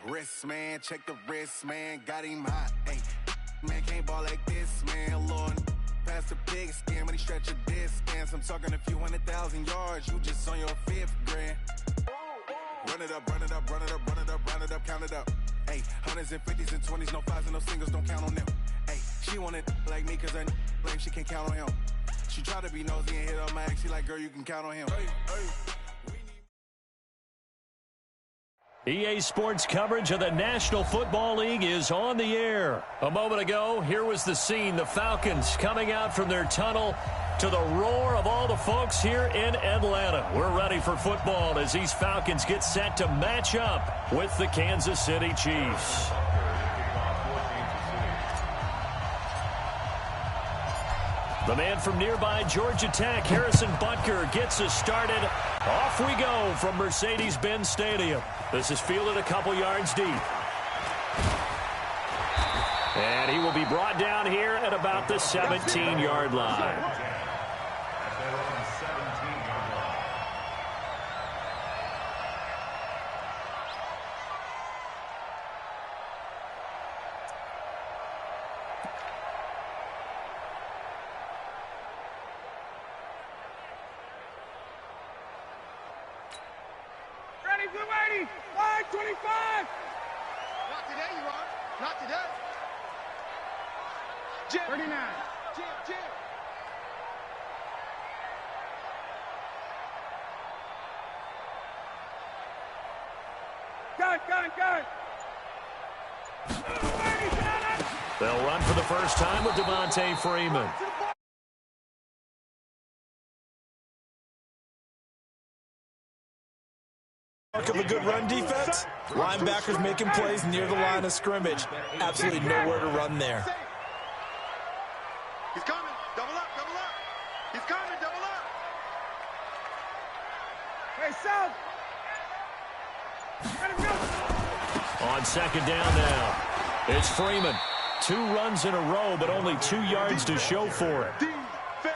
Wrist, man, check the wrist, man, got him hot. Hey, man, can't ball like this, man, Lord. Pass the pig skin, but he stretch a distance. I'm talking a few 100,000 yards, you just on your 5th grand. Run it up, run it up, run it up, run it up, run it up, count it up. Hey, 100s and 50s and 20s, no 5s and no singles, don't count on them. Hey, she want it like me, cause her blame, she can't count on him. She try to be nosy and hit on my ex, she like, girl, you can count on him. Hey, hey. EA Sports coverage of the National Football League is on the air. A moment ago, here was the scene. The Falcons coming out from their tunnel to the roar of all the folks here in Atlanta. We're ready for football as these Falcons get set to match up with the Kansas City Chiefs. The man from nearby Georgia Tech, Harrison Butker, gets us started. Off we go from Mercedes-Benz Stadium. This is fielded a couple yards deep. And he will be brought down here at about the 17-yard line. Line 25! Not today, you are. Not today. Jim. 39. Jim. Gun. They'll run for the first time with Devontae Freeman. Mark of a good run defense. Linebackers making plays near the line of scrimmage. Absolutely nowhere to run there. He's coming. Double up. He's coming. Double up. Hey, South. On second down now, it's Freeman. 2 runs in a row, but only 2 yards to show for it.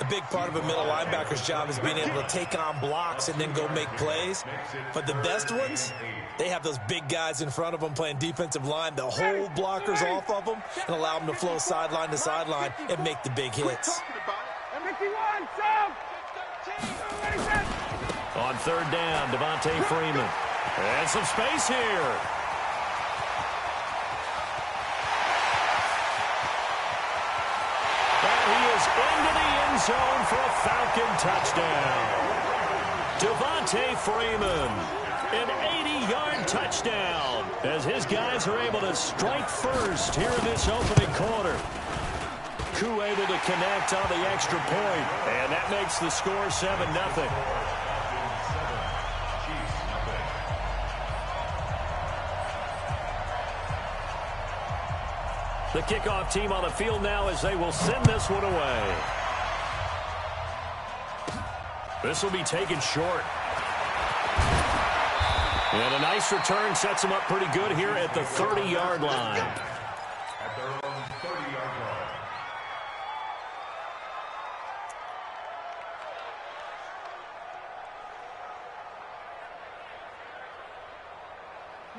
A big part of a middle linebacker's job is being able to take on blocks and then go make plays. But the best ones, they have those big guys in front of them playing defensive line that hold blockers off of them and allow them to flow sideline to sideline and make the big hits. On third down, Devontae Freeman. And some space here. Into the end zone for a Falcon touchdown. Devontae Freeman, an 80-yard touchdown as his guys are able to strike first here in this opening quarter. Koo able to connect on the extra point, and that makes the score 7-0. The kickoff team on the field now as they will send this one away. This will be taken short. And a nice return sets them up pretty good here at the 30-yard line. At their own 30-yard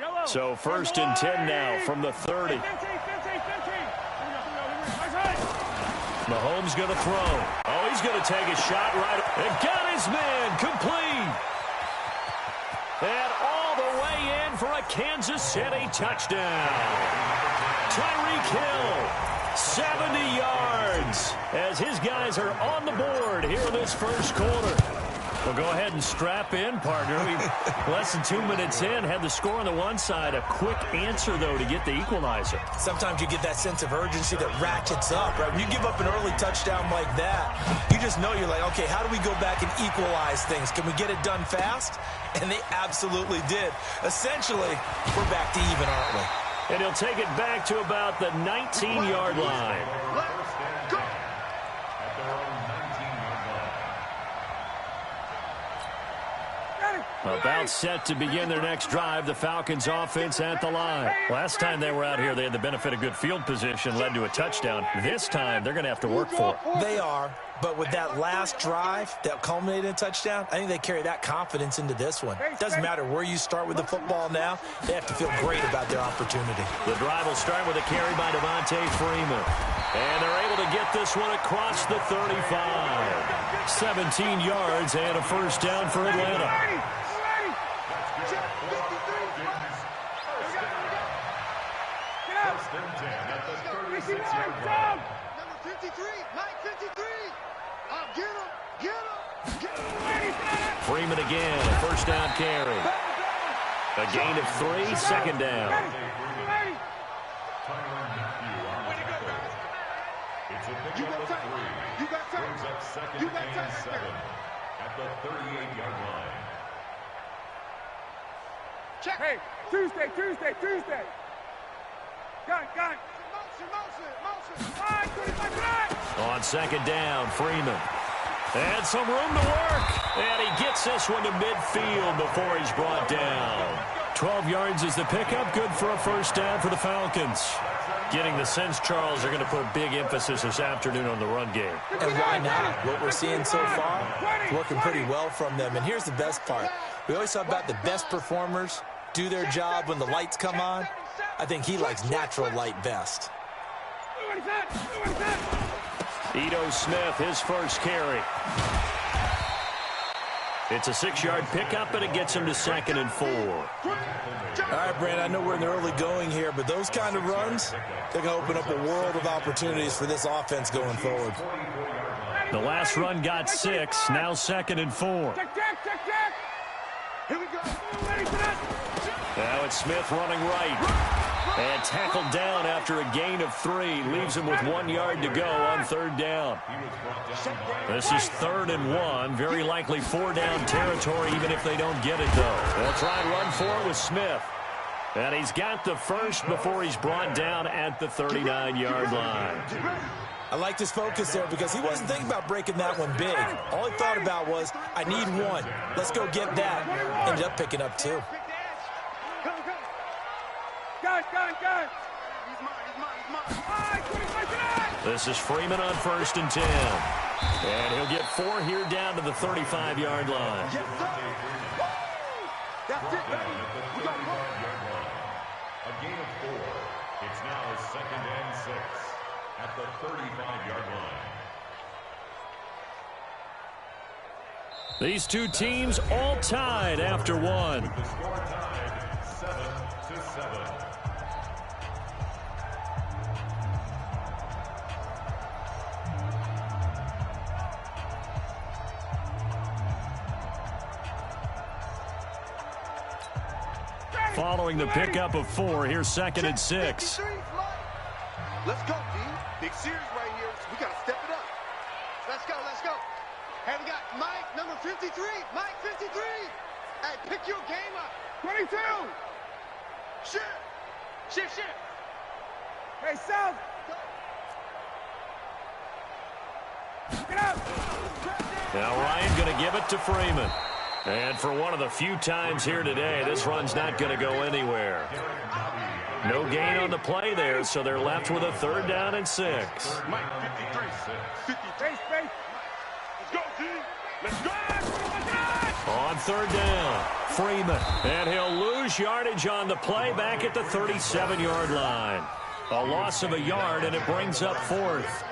line. So 1st and 10 now from the 30. Mahomes going to throw. Oh, he's going to take a shot right. And got his man complete. And all the way in for a Kansas City touchdown. Tyreek Hill, 70 yards, as his guys are on the board here in this first quarter. Well, go ahead and strap in, partner. We've less than 2 minutes in. Had the score on the one side. A quick answer, though, to get the equalizer. Sometimes you get that sense of urgency that ratchets up, right? When you give up an early touchdown like that, you just know you're like, okay, how do we go back and equalize things? Can we get it done fast? And they absolutely did. Essentially, we're back to even, aren't we? And he'll take it back to about the 19-yard line. About set to begin their next drive, the Falcons offense at the line. Last time they were out here, they had the benefit of good field position, led to a touchdown. This time, they're going to have to work for it. They are. But with that last drive that culminated in a touchdown, I think they carry that confidence into this one. It doesn't matter where you start with the football now. They have to feel great about their opportunity. The drive will start with a carry by Devontae Freeman. And they're able to get this one across the 35. 17 yards and a first down for Atlanta. First and 10 at the 36-yard line. Number 53, Mike 53. Get him. Freeman again, a first down carry. A gain of 3, second down. It's a pickup of 3. Brings up second and 7 at the 38-yard line. Check. Hey, Tuesday. Gun. Motion. On second down, Freeman. And some room to work. And he gets this one to midfield before he's brought down. 12 yards is the pickup. Good for a first down for the Falcons. Getting the sense, Charles, they're going to put big emphasis this afternoon on the run game. And why not? What we're seeing so far, it's working pretty well from them. And here's the best part. We always talk about the best performers do their job when the lights come on. I think he likes natural light best. Ito Smith, his first carry. It's a 6-yard pickup, and it gets him to 2nd and 4. All right, Brand, I know we're in the early going here, but those kind of runs, they're going to open up a world of opportunities for this offense going forward. The last run got 6, now 2nd and 4. Check. Here we go. Now it's Smith running right. And tackled down after a gain of 3. Leaves him with 1 yard to go on 3rd down. This is 3rd and 1. Very likely 4-down territory, even if they don't get it, though. They'll try and run for it with Smith. And he's got the first before he's brought down at the 39-yard line. I liked his focus there because he wasn't thinking about breaking that one big. All he thought about was, I need 1. Let's go get that. Ended up picking up 2. Gun. He's mine. This is Freeman on 1st and 10. And he'll get 4 here down to the 35-yard line. That's it, baby. We got A gain of 4. It's now 2nd and 6 at the 35-yard line. These two teams all tied after 1. The score tied 7-7. Following the pickup of 4, here's 2nd and 6. Let's go, D. Big series right here. We got to step it up. Let's go. Hey, we got Mike, number 53. Mike, 53. Hey, pick your game up. 22. Shift. Hey, South. Get out. Now Ryan going to give it to Freeman. And for one of the few times here today, this run's not going to go anywhere. No gain on the play there, so they're left with a 3rd down and 6. Mike, 53. Space. Let's go, D. Let's go. On 3rd down, Freeman. And he'll lose yardage on the play back at the 37-yard line. A loss of a yard, and it brings up 4th.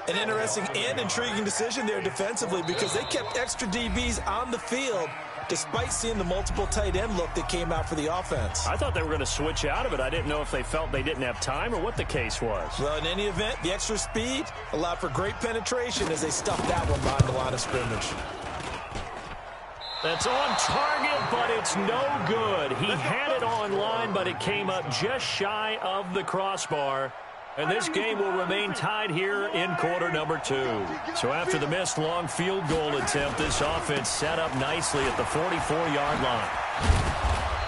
An interesting and intriguing decision there defensively because they kept extra DBs on the field despite seeing the multiple tight end look that came out for the offense. I thought they were going to switch out of it. I didn't know if they felt they didn't have time or what the case was. Well, in any event, the extra speed allowed for great penetration as they stuffed that one behind the line of scrimmage. That's on target, but it's no good. He had it on line, but it came up just shy of the crossbar. And this game will remain tied here in quarter number 2. So after the missed long field goal attempt, this offense set up nicely at the 44-yard line.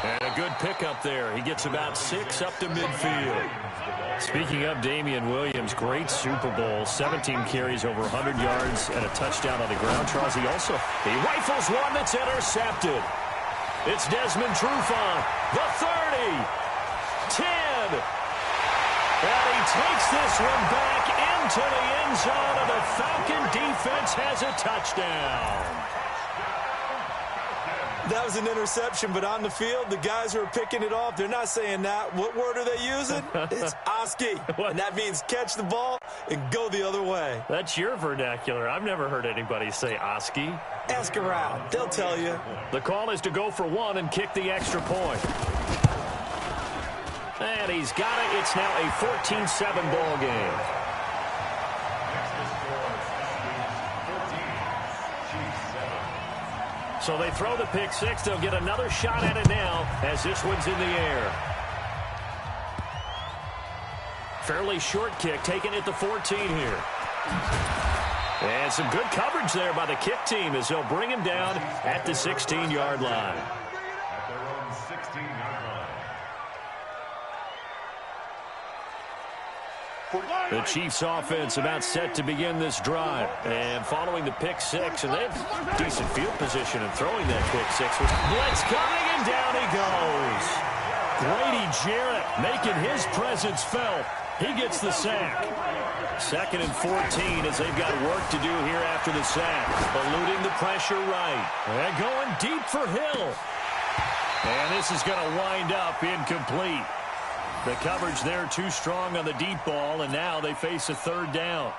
And a good pickup there. He gets about 6 up to midfield. Speaking of Damian Williams, great Super Bowl. 17 carries over 100 yards and a touchdown on the ground. Charles, he rifles one that's intercepted. It's Desmond Trufant, the 30, 10. And he takes this one back in into the end zone, and the Falcon defense has a touchdown. That was an interception, but on the field, the guys who are picking it off, they're not saying that. What word are they using? It's Oski. And that means catch the ball and go the other way. That's your vernacular. I've never heard anybody say Oski. Ask around. They'll tell you. The call is to go for one and kick the extra point. And he's got it. It's now a 14-7 ball game. So they throw the pick six. They'll get another shot at it now as this one's in the air. Fairly short kick, taken at the 14 here. And some good coverage there by the kick team as they'll bring him down at the 16-yard line. At their own 16-yard line. The Chiefs offense about set to begin this drive. And following the pick six, and they have decent field position and throwing that pick six. Blitz coming, and down he goes. Grady Jarrett making his presence felt. He gets the sack. 2nd and 14 as they've got work to do here after the sack. Eluding the pressure right. And going deep for Hill. And this is going to wind up incomplete. The coverage there too strong on the deep ball, and now they face a third down.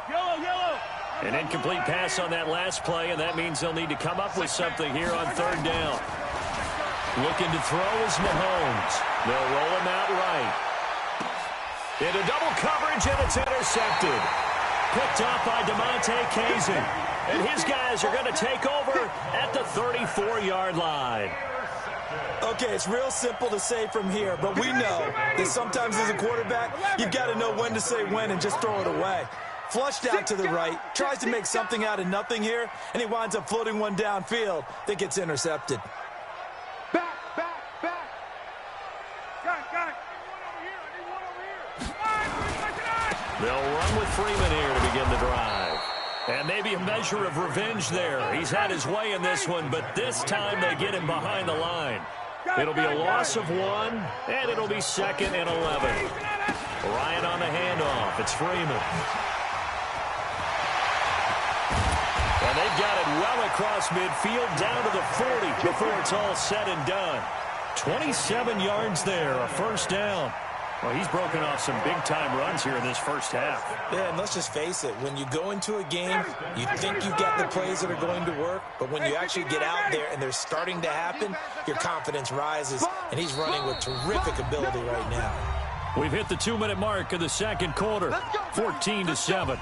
An incomplete pass on that last play, and that means they'll need to come up with something here on third down. Looking to throw is Mahomes. They'll roll him out right. Into double coverage, and it's intercepted. Picked off by DeMonte Kazin. And his guys are going to take over at the 34-yard line. Okay, it's real simple to say from here, but we know that sometimes as a quarterback, you've got to know when to say when and just throw it away. Flushed out to the right, tries to make something out of nothing here, and he winds up floating one downfield that gets intercepted. Back. They'll run with Freeman here to begin the drive. And maybe a measure of revenge there. He's had his way in this one, but this time they get him behind the line. It'll be a loss of 1, and it'll be 2nd and 11. Ryan on the handoff. It's Freeman. And they've got it well across midfield, down to the 40 before it's all said and done. 27 yards there, a first down. Well, he's broken off some big-time runs here in this first half. Yeah, and let's just face it. When you go into a game, you think you've got the plays that are going to work, but when you actually get out there and they're starting to happen, your confidence rises, and he's running with terrific ability right now. We've hit the 2-minute mark of the second quarter, 14-7.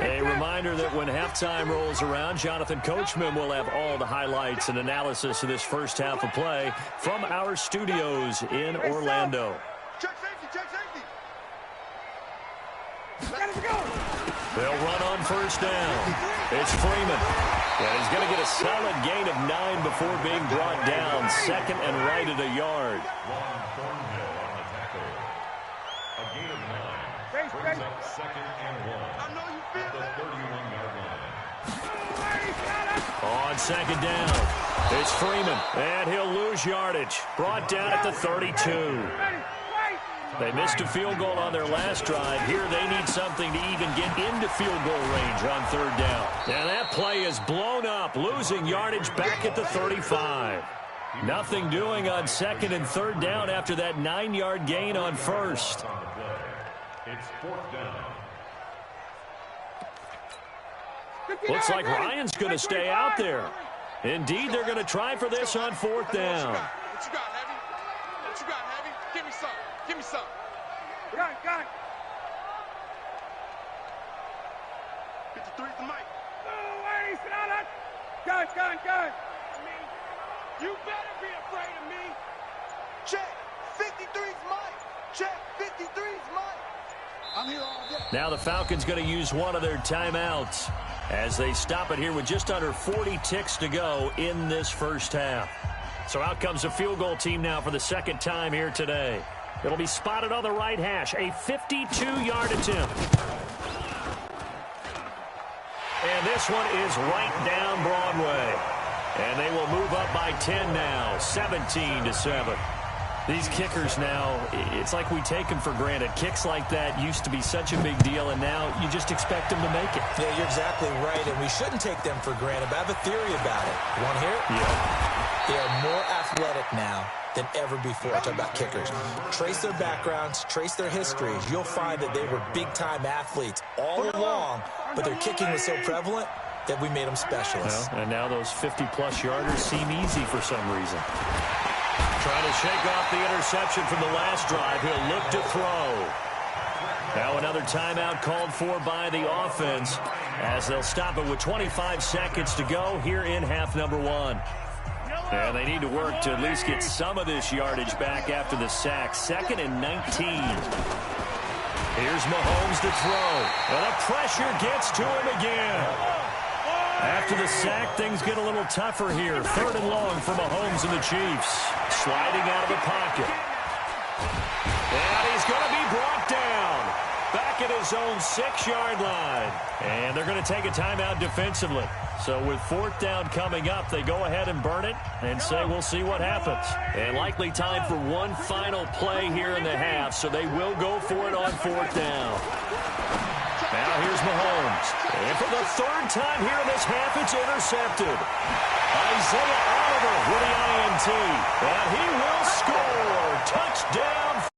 A reminder that when halftime rolls around, Jonathan Coachman will have all the highlights and analysis of this first half of play from our studios in Orlando. Check safety. They'll run on first down. It's Freeman. And he's going to get a solid gain of 9 before being brought down. 2nd and right at a yard. Thornhill on the tackle. A gain of 9. Brings up 2nd and 1. At the 31-yard line. On 2nd down, it's Freeman, and he'll lose yardage. Brought down at the 32. They missed a field goal on their last drive. Here they need something to even get into field goal range on third down. And that play is blown up, losing yardage back at the 35. Nothing doing on 2nd and 3rd down after that 9-yard gain on first. It's 4th down. Looks like Ryan's going to stay out there. Indeed, they're going to try for this on 4th down. What you got, Heavy? Give me some. Got it. 53's the mic. Gun. You better be afraid of me. Check. 53's mic. Check. 53's mic. I'm here all day. Now the Falcons going to use one of their timeouts as they stop it here with just under 40 ticks to go in this first half. So out comes a field goal team now for the 2nd time here today. It'll be spotted on the right hash, a 52-yard attempt. And this one is right down Broadway. And they will move up by 10 now, 17-7. These kickers now, it's like we take them for granted. Kicks like that used to be such a big deal, and now you just expect them to make it. Yeah, you're exactly right, and we shouldn't take them for granted, but I have a theory about it. You want to hear it? Yeah. They are more athletic now than ever before. Talk about kickers. Trace their backgrounds, trace their histories. You'll find that they were big-time athletes all along, but their kicking was so prevalent that we made them specialists. Well, and now those 50-plus yarders seem easy for some reason. Trying to shake off the interception from the last drive. He'll look to throw. Now another timeout called for by the offense as they'll stop it with 25 seconds to go here in half number one. And they need to work to at least get some of this yardage back after the sack. 2nd and 19. Here's Mahomes to throw. And the pressure gets to him again. After the sack, things get a little tougher here. 3rd and long for Mahomes and the Chiefs. Sliding out of the pocket. And he's going to be brought down. Back at his own 6-yard line. And they're going to take a timeout defensively. So with 4th down coming up, they go ahead and burn it and say we'll see what happens. And likely time for one final play here in the half, so they will go for it on 4th down. Now here's Mahomes. And for the 3rd time here in this half, it's intercepted. Isaiah Oliver with the INT. And he will score. Touchdown